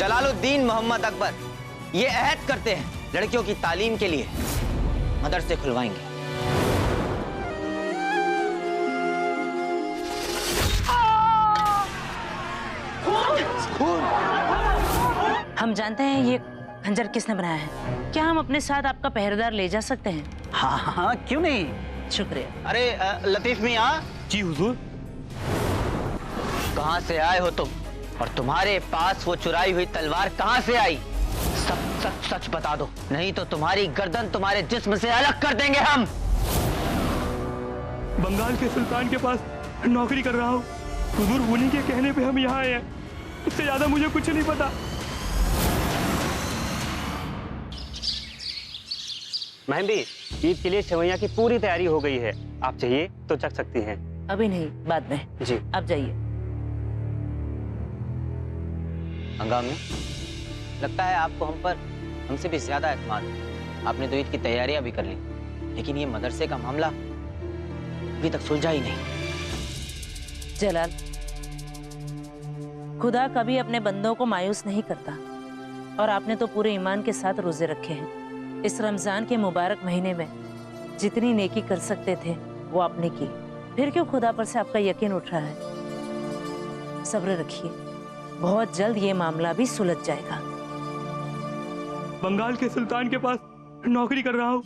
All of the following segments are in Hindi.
जलालुद्दीन मोहम्मद अकबर ये अहद करते हैं लड़कियों की तालीम के लिए मदरसे खुलवाएंगे। हम जानते हैं ये खंजर किसने बनाया है। क्या हम अपने साथ आपका पहरेदार ले जा सकते हैं? हाँ हाँ, क्यों नहीं। शुक्रिया। अरे लतीफ मियाँ। जी हुजूर। कहाँ से आए हो तुम और तुम्हारे पास वो चुराई हुई तलवार कहाँ से आई? सब सच सच बता दो, नहीं तो तुम्हारी गर्दन तुम्हारे जिस्म से अलग कर देंगे हम। बंगाल के सुल्तान के पास नौकरी कर रहा हूँ हुजूर, उन्हीं के कहने पे हम यहाँ आए हैं, इससे ज्यादा मुझे कुछ नहीं पता। मेहंदी, ईद के लिए सेवैया की पूरी तैयारी हो गई है, आप चाहिए तो चख सकती हैं। अभी नहीं, बाद में। जी आप जाइए। हंगामी, लगता है आपको हम पर हमसे भी ज्यादा एतमाद है। आपने तो ईद की तैयारियां भी कर ली, लेकिन ये मदरसे का मामला अभी तक सुलझा ही नहीं। जलाल, खुदा कभी अपने बंदों को मायूस नहीं करता और आपने तो पूरे ईमान के साथ रोजे रखे हैं। इस रमजान के मुबारक महीने में जितनी नेकी कर सकते थे वो आपने की, फिर क्यों खुदा पर से आपका यकीन उठ रहा है? सब्र रखिए, बहुत जल्द ये मामला भी सुलझ जाएगा। बंगाल के सुल्तान के पास नौकरी कर रहा हूँ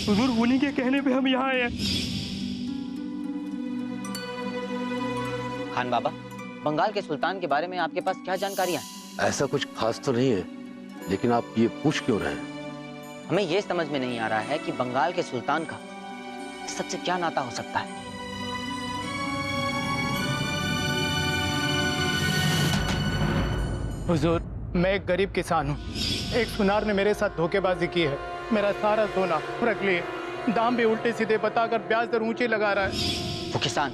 हुजूर, उन्हीं के कहने पे हम यहाँ आए हैं। खान बाबा, बंगाल के सुल्तान के बारे में आपके पास क्या जानकारियां हैं? ऐसा कुछ खास तो नहीं है, लेकिन आप ये पूछ क्यों रहे हैं? हमें ये समझ में नहीं आ रहा है कि बंगाल के सुल्तान का सबसे क्या नाता हो सकता है। हुजूर, मैं एक गरीब किसान हूँ। एक सुनार ने मेरे साथ धोखेबाजी की है। मेरा सारा सोना रख लिए, दाम भी उल्टे सीधे बताकर ब्याज दर ऊंचे लगा रहा है। वो किसान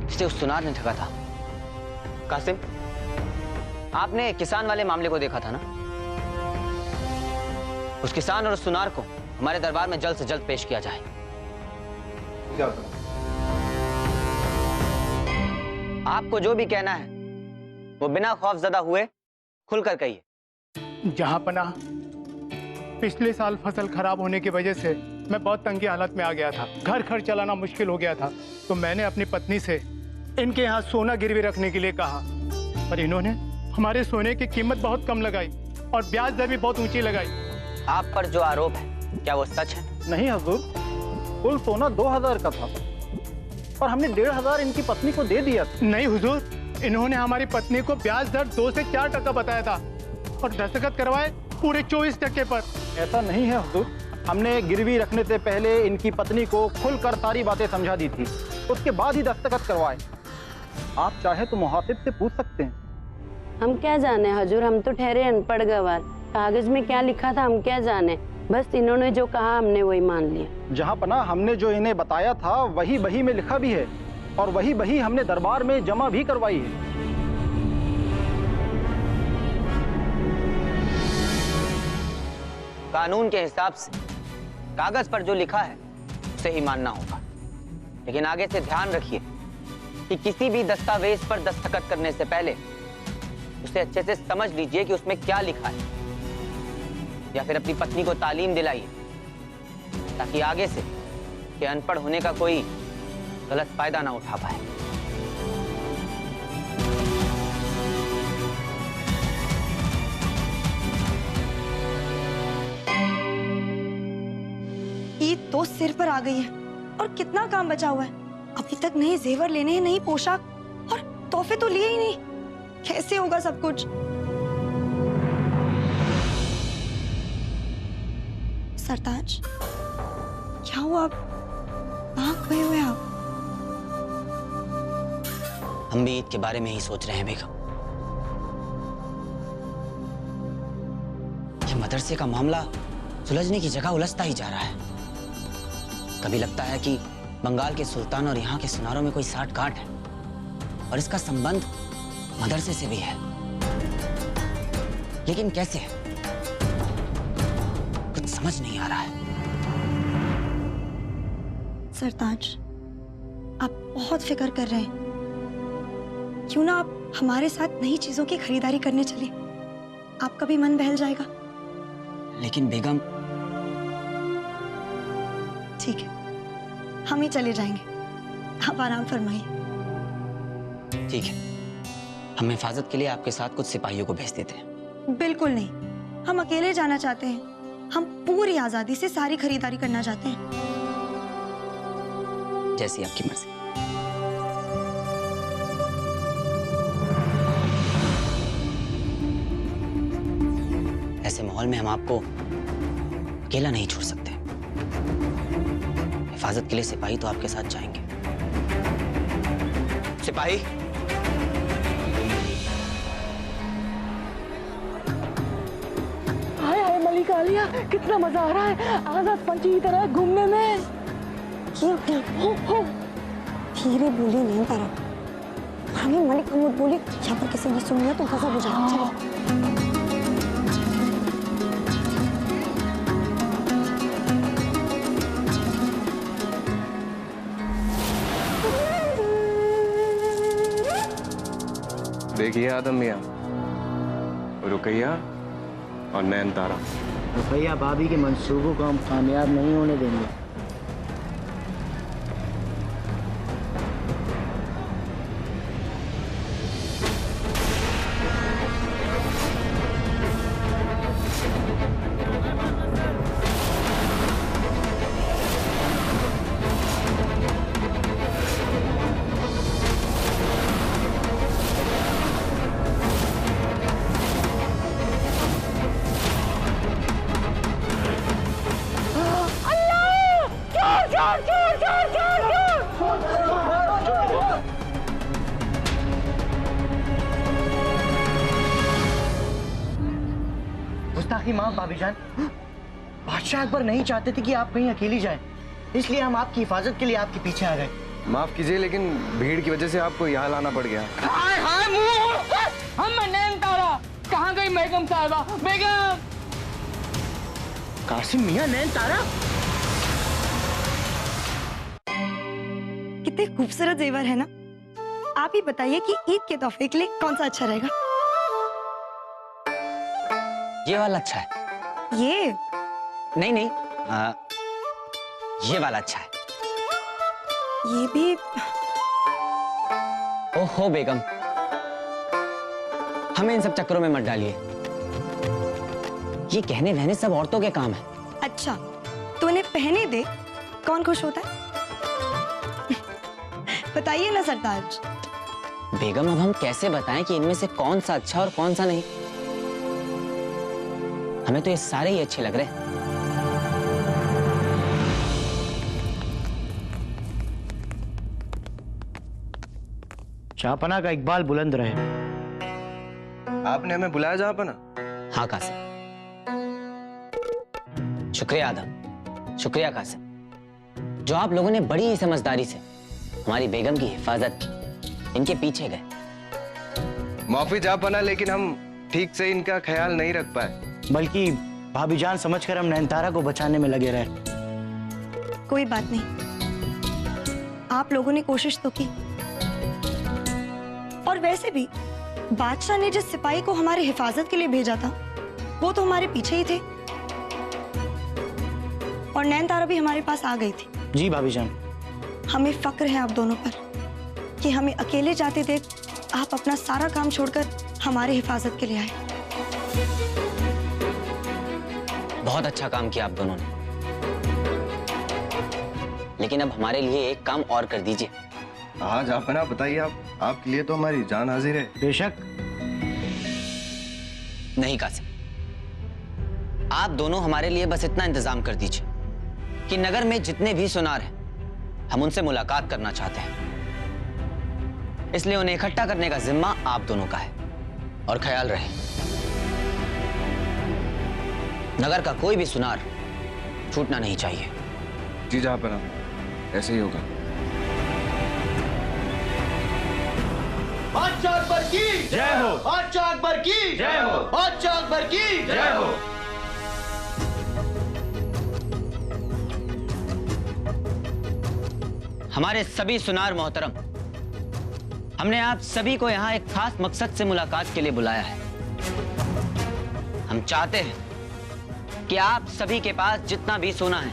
जिसे उस सुनार ने ठगा था। कासिम, आपने किसान वाले मामले को देखा था ना? उस किसान और उस सुनार को हमारे दरबार में जल्द से जल्द पेश किया जाए। आपको जो भी कहना है वो बिना खौफजदा हुए खुलकर कहिए। जहाँ पनाह, पिछले साल फसल खराब होने की वजह से मैं बहुत तंगी हालत में आ गया था। घर खर्च चलाना मुश्किल हो गया था, तो मैंने अपनी पत्नी से इनके यहाँ सोना गिरवी रखने के लिए कहा, पर इन्होंने हमारे सोने की कीमत बहुत कम लगाई और ब्याज दर भी बहुत ऊंची लगाई। आप पर जो आरोप है क्या वो सच है? नहीं हुजूर, कुल सोना 2000 का था और हमने 1500 इनकी पत्नी को दे दिया। नहीं हुजूर, इन्होंने हमारी पत्नी को ब्याज दर 2 से 4% बताया था और दस्तखत करवाए पूरे 24% पर। ऐसा नहीं है हुजूर, हमने गिरवी रखने से पहले इनकी पत्नी को खुलकर सारी बातें समझा दी थी, उसके बाद ही दस्तखत करवाए। आप चाहे तो मुहासिब से पूछ सकते हैं। हम क्या जाने हजूर, हम तो ठहरे अनपढ़ गवार। कागज में क्या लिखा था हम क्या जाने, बस इन्होंने जो कहा हमने वही मान लिया। जहाँ पना हमने जो इन्हें बताया था वही बही में लिखा भी है और वही बही हमने दरबार में जमा भी करवाई है। कानून के हिसाब से कागज पर जो लिखा है उसे ही मानना होगा, लेकिन आगे से ध्यान रखिए कि किसी भी दस्तावेज पर दस्तखत करने से पहले उसे अच्छे से समझ लीजिए कि उसमें क्या लिखा है, या फिर अपनी पत्नी को तालीम दिलाइए ताकि आगे से कि अनपढ़ होने का कोई गलत फायदा ना उठा पाए। ईद तो सिर पर आ गई है और कितना काम बचा हुआ है। अभी तक नए जेवर लेने हैं, नई पोशाक और तोहफे तो लिए ही नहीं। कैसे होगा सब कुछ? सरताज, क्या हुआ? आप आंख खोए हुए आप? हम भी ईद के बारे में ही सोच रहे हैं बेगम। ये मदरसे का मामला सुलझने की जगह उलझता ही जा रहा है। कभी लगता है कि बंगाल के सुल्तान और यहाँ के सुनारों में कोई साठ गांठ है और इसका संबंध मदरसे से भी है, लेकिन कैसे है कुछ समझ नहीं आ रहा है। सरताज, आप बहुत फिक्र कर रहे हैं। क्यों ना आप हमारे साथ नई चीजों की खरीदारी करने चले? आपका भी मन बहल जाएगा। लेकिन बेगम, ठीक है, हम ही चले जाएंगे, आप आराम फरमाइए। ठीक है, हम हिफाजत के लिए आपके साथ कुछ सिपाहियों को भेज देते हैं। बिल्कुल नहीं, हम अकेले जाना चाहते हैं। हम पूरी आजादी से सारी खरीदारी करना चाहते हैं। जैसी आपकी मर्जी। ऐसे माहौल में हम आपको अकेला नहीं छोड़ सकते। हिफाजत के लिए सिपाही तो आपके साथ जाएंगे। सिपाही, हाय हाय मलिक आलिया, कितना मजा आ रहा है आजाद पंछी की तरह घूमने में। धीरे बोली नहीं तारा, हमें मलिक महमूद बोली, यहाँ पर किसी ने सुन लिया तो गजब हो जाएगा। चलो। देखिए आदम मियाँ, रुकैया और नैन तारा। रुकैया भाभी के मंसूबों को हम कामयाब नहीं होने देंगे। गुस्ताखी माफ भाभीजान, बादशाह अकबर नहीं चाहते थे कि आप कहीं अकेली जाएं, इसलिए हम आपकी हिफाजत के लिए आपके पीछे आ गए। माफ कीजिए, लेकिन भीड़ की वजह से आपको यहाँ लाना पड़ गया। हाय हाय मुंह, हम नैन तारा, कहाँ गई बेगम साहिबा? बेगम! कासिम मियाँ, नैन तारा, कितने खूबसूरत जेवर है ना। आप ही बताइए कि ईद के तोहफे के लिए कौन सा अच्छा रहेगा। ये वाला अच्छा है। ये नहीं नहीं, ये वाला अच्छा है। ये भी। ओहो बेगम, हमें इन सब चक्करों में मत डालिए। ये गहने वहने सब औरतों के काम है। अच्छा, तो उन्हें पहने दे, कौन खुश होता है? बताइए ना सरताज। बेगम, अब हम कैसे बताएं कि इनमें से कौन सा अच्छा और कौन सा नहीं? हमें तो ये सारे ही अच्छे लग रहे हैं। शाहपना का इकबाल बुलंद रहे। आपने हमें बुलाया जहाँपना? हाँ कासिम, शुक्रिया आदम, शुक्रिया कासिम, जो आप लोगों ने बड़ी ही समझदारी से हमारी बेगम की हिफाजत, इनके पीछे गए। माफी जहाँपना, लेकिन हम ठीक से इनका ख्याल नहीं रख पाए। बल्कि भाभीजान समझकर हम नैनतारा को बचाने में लगे रहे। कोई बात नहीं, आप लोगों ने कोशिश तो की। और वैसे भी बादशाह ने जिस सिपाही को हमारे हिफाजत के लिए भेजा था, वो तो हमारे पीछे ही थे। और नैन तारा भी हमारे पास आ गई थी। जी भाभीजान, हमें फक्र है आप दोनों पर कि हमें अकेले जाते देख आप अपना सारा काम छोड़कर हमारे हिफाजत के लिए आए। बहुत अच्छा काम किया आप दोनों ने, लेकिन अब हमारे लिए एक काम और कर दीजिए। हाँ जहाँपना, बताइए आप, आपके लिए तो हमारी जान हाजिर है। बेशक। नहीं कासिम, आप दोनों हमारे लिए बस इतना इंतजाम कर दीजिए कि नगर में जितने भी सुनार हैं, हम उनसे मुलाकात करना चाहते हैं। इसलिए उन्हें इकट्ठा करने का जिम्मा आप दोनों का है। और ख्याल रहे, नगर का कोई भी सुनार छूटना नहीं चाहिए। जी जहाँपना, ऐसे ही होगा। बादशाह अकबर की जय हो, बादशाह अकबर की जय हो, बादशाह अकबर की जय हो। हमारे सभी सुनार मोहतरम, हमने आप सभी को यहाँ एक खास मकसद से मुलाकात के लिए बुलाया है। हम चाहते हैं कि आप सभी के पास जितना भी सोना है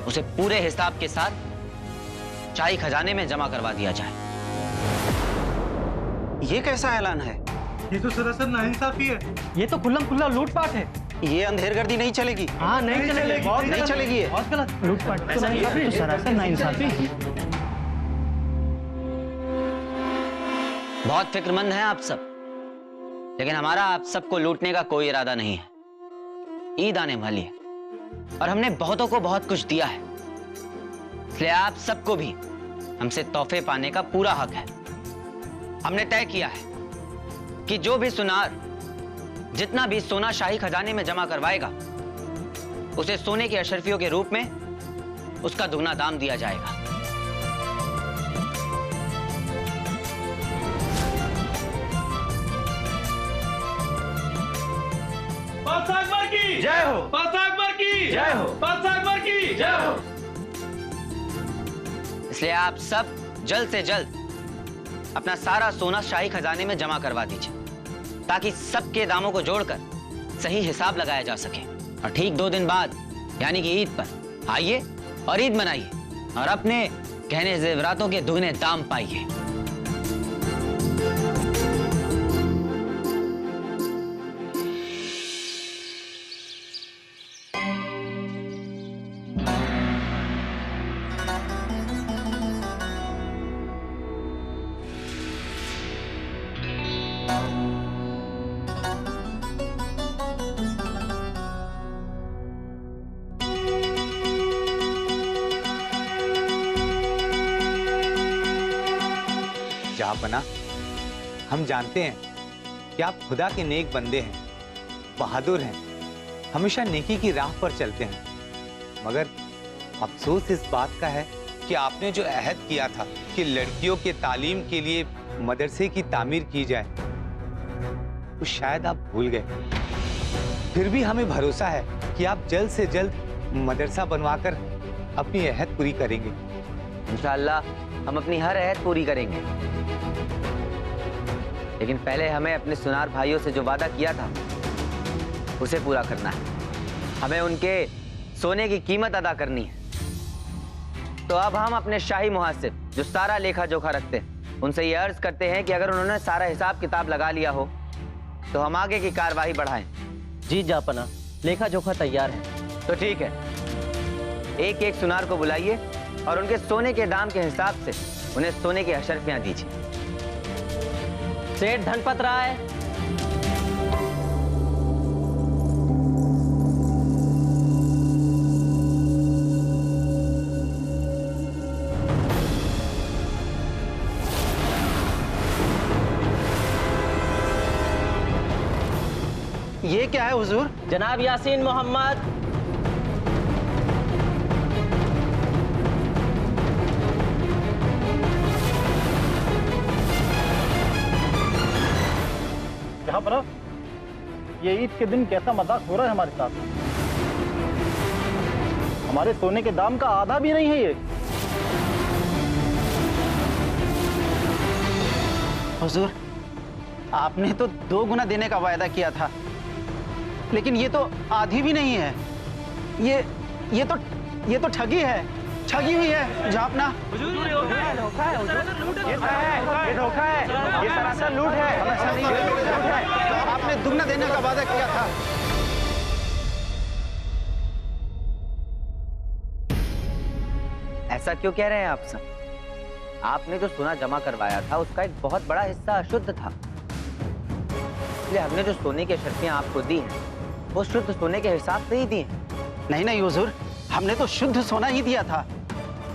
उसे पूरे हिसाब के साथ शाही खजाने में जमा करवा दिया जाए। ये कैसा ऐलान है? ये तो सरासर नाइंसाफी है। ये तो खुल्लम खुल्ला लूटपाट है। ये अंधेरगर्दी नहीं चलेगी। हाँ नहीं चलेगी, बहुत नहीं चलेगी ये। बहुत गलत। लूटपाट तो सरासर नाइंसाफी। बहुत फिक्रमंद हैं आप सब, लेकिन हमारा आप सबको लूटने का कोई इरादा नहीं है। ईद आने वाली है और हमने बहुतों को बहुत कुछ दिया है, इसलिए आप सबको भी हमसे तोहफे पाने का पूरा हक है। हमने तय किया है कि जो भी सुनार जितना भी सोना शाही खजाने में जमा करवाएगा उसे सोने के अशरफियों के रूप में उसका दुगना दाम दिया जाएगा। बादशाह अकबर की जय हो। बादशाह अकबर की जय हो। बादशाह अकबर की जय हो। इसलिए आप सब जल्द से जल्द अपना सारा सोना शाही खजाने में जमा करवा दीजिए, ताकि सबके दामों को जोड़कर सही हिसाब लगाया जा सके। और ठीक 2 दिन बाद यानी कि ईद पर आइए और ईद मनाइए और अपने गहने जेवरातों के दुगने दाम पाइए। जहाँपना, हम जानते हैं कि आप खुदा के नेक बंदे हैं, बहादुर हैं, हमेशा नेकी की राह पर चलते हैं। मगर अफसोस इस बात का है कि आपने जो अहद किया था कि लड़कियों के तालीम के लिए मदरसे की तामीर की जाए, वो शायद आप भूल गए। फिर भी हमें भरोसा है कि आप जल्द से जल्द मदरसा बनवाकर अपनी अहद पूरी करेंगे। इंशाअल्लाह हम अपनी हर अहद पूरी करेंगे, लेकिन पहले हमें अपने सुनार भाइयों से जो वादा किया था उसे पूरा करना है। हमें उनके सोने की कीमत अदा करनी है। तो अब हम अपने शाही मुहासिब जो सारा लेखा जोखा रखते हैं उनसे ये अर्ज करते हैं कि अगर उन्होंने सारा हिसाब किताब लगा लिया हो तो हम आगे की कार्रवाई बढ़ाएं। जी जापना, लेखा जोखा तैयार है। तो ठीक है, एक एक सुनार को बुलाइए और उनके सोने के दाम के हिसाब से उन्हें सोने की अशरफियां दीजिए। सेठ धनपत राय। ये क्या है हुजूर? जनाब यासीन मोहम्मद। यहाँ पर ये ईद के दिन कैसा मजाक हो रहा है हमारे साथ? हमारे सोने के दाम का आधा भी नहीं है ये। हुजूर, आपने तो 2 गुना देने का वायदा किया था, लेकिन ये तो आधी भी नहीं है। ये तो ठगी है, ठगी हुई है जापना। ये धोखा है, ये धोखा है, ये सरासर लूट है। आपने दुगना देने का वादा किया था। ऐसा क्यों कह रहे हैं आप सब? आपने जो सोना जमा करवाया था उसका एक बहुत बड़ा हिस्सा अशुद्ध था, इसलिए हमने जो सोने की अशरफियां आपको दी हैं वो शुद्ध सोने के हिसाब से ही दी हैं। नहीं हुजूर, हमने तो शुद्ध सोना ही दिया था।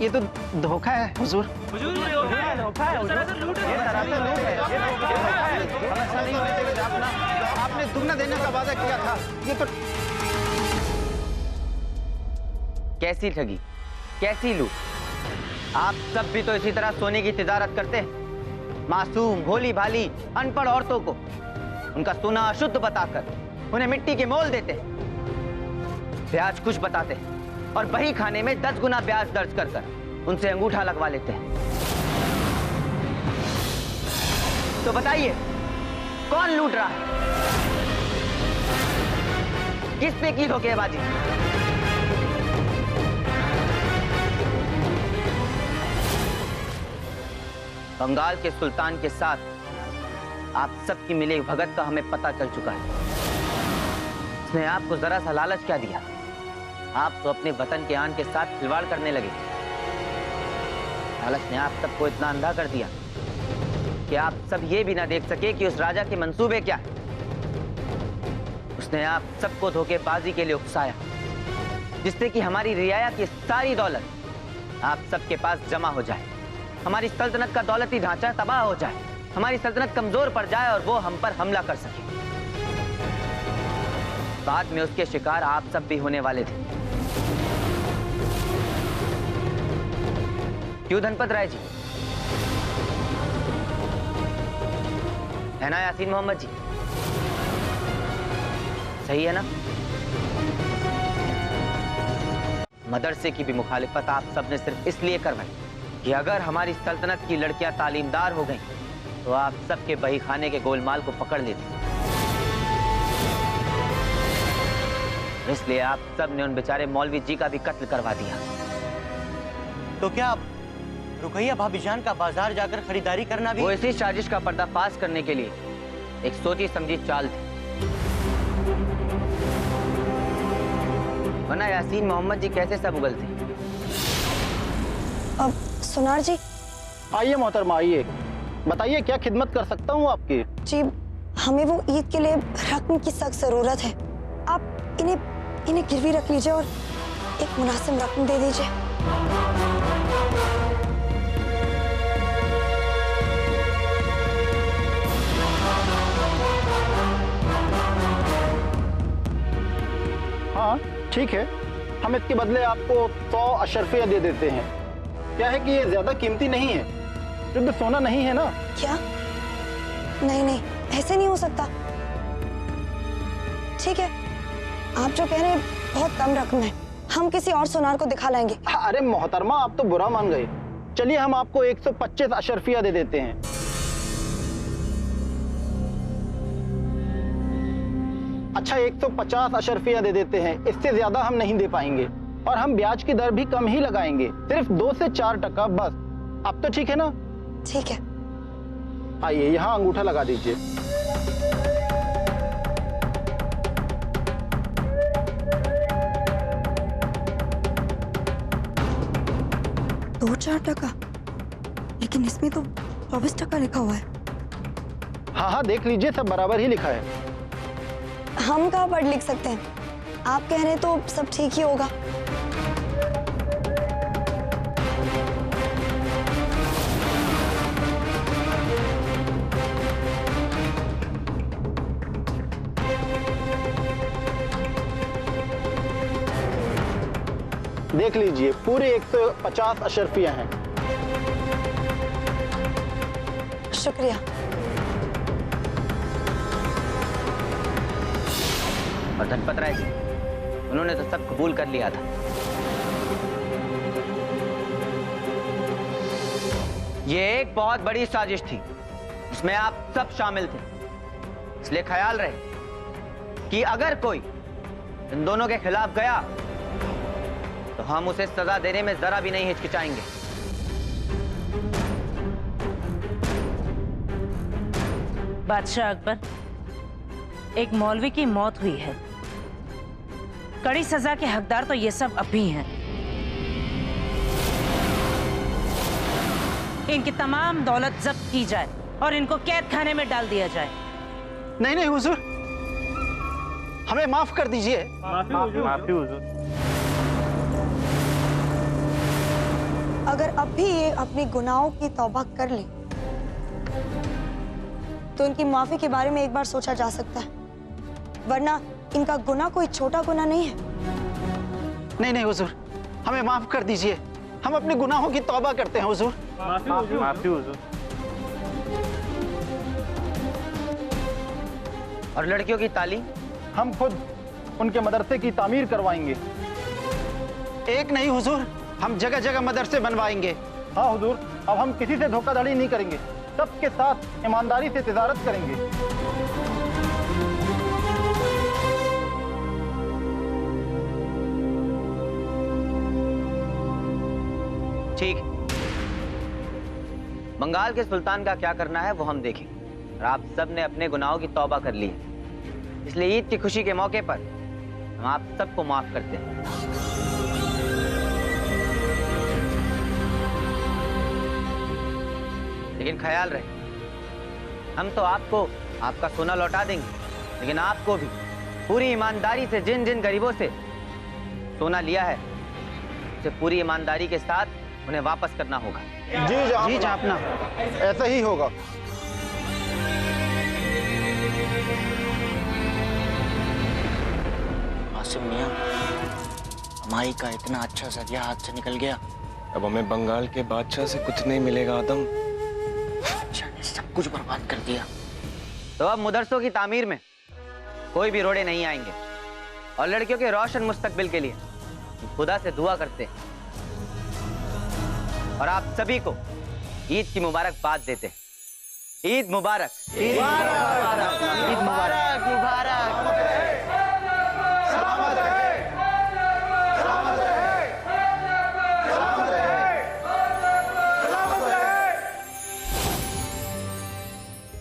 ये तो धोखा है हुजूर। धोखा है, आपने दुगना देने का वादा किया था। ये तो कैसी ठगी, कैसी लूट! आप सब भी तो इसी तरह सोने की तिजारत करते हैं। मासूम भोली भाली अनपढ़ औरतों को उनका सोना अशुद्ध बताकर उन्हें मिट्टी के मोल देते हैं, ब्याज कुछ बताते हैं और बही खाने में 10 गुना ब्याज दर्ज कर उनसे अंगूठा लगवा लेते हैं। तो बताइए कौन लूट रहा है? किस पे की धोखेबाजी? बंगाल के सुल्तान के साथ आप सबकी मिली भगत का हमें पता चल चुका है। उसने आपको जरा सा लालच क्या दिया? आप तो अपने वतन के आन के साथ खिलवाड़ करने लगे। लालच ने आप सबको इतना अंधा कर दिया कि आप सब ये भी ना देख सके कि उस राजा के मंसूबे क्या है। उसने आप सबको धोखेबाजी के लिए उकसाया, जिससे कि हमारी रियाया की सारी दौलत आप सबके पास जमा हो जाए, हमारी सल्तनत का दौलती ढांचा तबाह हो जाए, हमारी सल्तनत कमजोर पड़ जाए और वो हम पर हमला कर सके। बाद में उसके शिकार आप सब भी होने वाले थे। क्यों धनपत राय जी? है ना यासीन मोहम्मद जी? सही है ना? मदरसे की भी मुखालिफत आप सबने सिर्फ इसलिए करवाई कि अगर हमारी सल्तनत की लड़कियां तालीमदार हो गईं, तो आप सबके बहीखाने के गोलमाल को पकड़ लेती। इसलिए आप सब ने उन बेचारे मौलवी जी का भी कत्ल करवा दिया। तो क्या आप रुकैया भाभीजान का बाजार जाकर खरीदारी करना भी? वो इसी साजिश का पर्दाफाश करने के लिए एक सोची समझी चाल थी, वरना यासीन मोहम्मद जी कैसे सब उगलते? अब सुनार जी। आइए मोहतरमा, आइए, बताइए क्या खिदमत कर सकता हूँ आपकी? जी, हमें वो ईद के लिए रकम की सख्त जरूरत है। आप इन्हें गिरवी रख लीजिए और एक मुनासिब रकम दे दीजिए। हाँ ठीक है, हम इसके बदले आपको 100 अशरफिया दे देते हैं। क्या है कि ये ज्यादा कीमती नहीं है, शुद्ध सोना नहीं है ना? क्या? नहीं, ऐसे नहीं हो सकता। ठीक है, आप जो कह रहे हैं बहुत कम रकम है, हम किसी और सुनार को दिखा लाएंगे। अरे मोहतरमा, आप तो बुरा मान गए। चलिए हम आपको 125 अशरफिया दे देते हैं। अच्छा, 150 अशरफिया दे देते हैं, इससे ज्यादा हम नहीं दे पाएंगे और हम ब्याज की दर भी कम ही लगाएंगे, सिर्फ 2 से 4 टका बस। अब तो ठीक है ना? ठीक है। आइए यहाँ अंगूठा लगा दीजिए। दो 4 टका, लेकिन इसमें तो 24 टका लिखा हुआ है। हाँ, देख लीजिए, सब बराबर ही लिखा है। हम कहाँ पढ़ लिख सकते हैं? आप कह रहे हैं तो सब ठीक ही होगा। देख लीजिए, पूरे 150 अशरफिया हैं। शुक्रिया। और धनपत राय जी, उन्होंने तो सब कबूल कर लिया था। ये एक बहुत बड़ी साजिश थी, इसमें आप सब शामिल थे। इसलिए ख्याल रहे कि अगर कोई इन दोनों के खिलाफ गया तो हम उसे सजा देने में जरा भी नहीं हिचकिचाएंगे। बादशाह अकबर, एक मौलवी की मौत हुई है। कड़ी सजा के हकदार तो ये सब अब भी हैं। इनकी तमाम दौलत जब्त की जाए और इनको कैद खाने में डाल दिया जाए। नहीं हुजूर, हमें माफ कर दीजिए। माफी हुजूर। अगर अब भी ये अपने गुनाहों की तौबा कर ले तो इनकी माफी के बारे में एक बार सोचा जा सकता है, वरना इनका गुनाह कोई छोटा गुनाह नहीं है। नहीं हुजूर, हमें माफ कर दीजिए, हम अपने गुनाहों की तौबा करते हैं हुजूर। माफी हुजूर। और लड़कियों की तालीम? हम खुद उनके मदरसे की तामीर करवाएंगे। एक नहीं हुजूर, हम जगह जगह मदरसे बनवाएंगे। हाँ हुजूर, अब हम किसी से धोखाधड़ी नहीं करेंगे, सबके साथ ईमानदारी से तिजारत करेंगे। ठीक है, बंगाल के सुल्तान का क्या करना है वो हम देखेंगे। और आप सब ने अपने गुनाहों की तौबा कर ली है, इसलिए ईद की खुशी के मौके पर हम आप सबको माफ करते हैं। लेकिन ख्याल रहे, हम तो आपको आपका सोना लौटा देंगे, लेकिन आपको भी पूरी ईमानदारी से जिन जिन गरीबों से सोना लिया है उसे पूरी ईमानदारी के साथ उन्हें वापस करना होगा। जी जापना, ऐसा ही होगा। आसिम मियां, हमारी का इतना अच्छा जरिया हाथ से निकल गया। अब हमें बंगाल के बादशाह से कुछ नहीं मिलेगा आदम। सब कुछ बर्बाद कर दिया। तो अब मदरसों की तामीर में कोई भी रोड़े नहीं आएंगे और लड़कियों के रोशन मुस्तकबिल के लिए खुदा से दुआ करते हैं और आप सभी को ईद की मुबारकबाद देते हैं। ईद मुबारक। ईद मुबारक।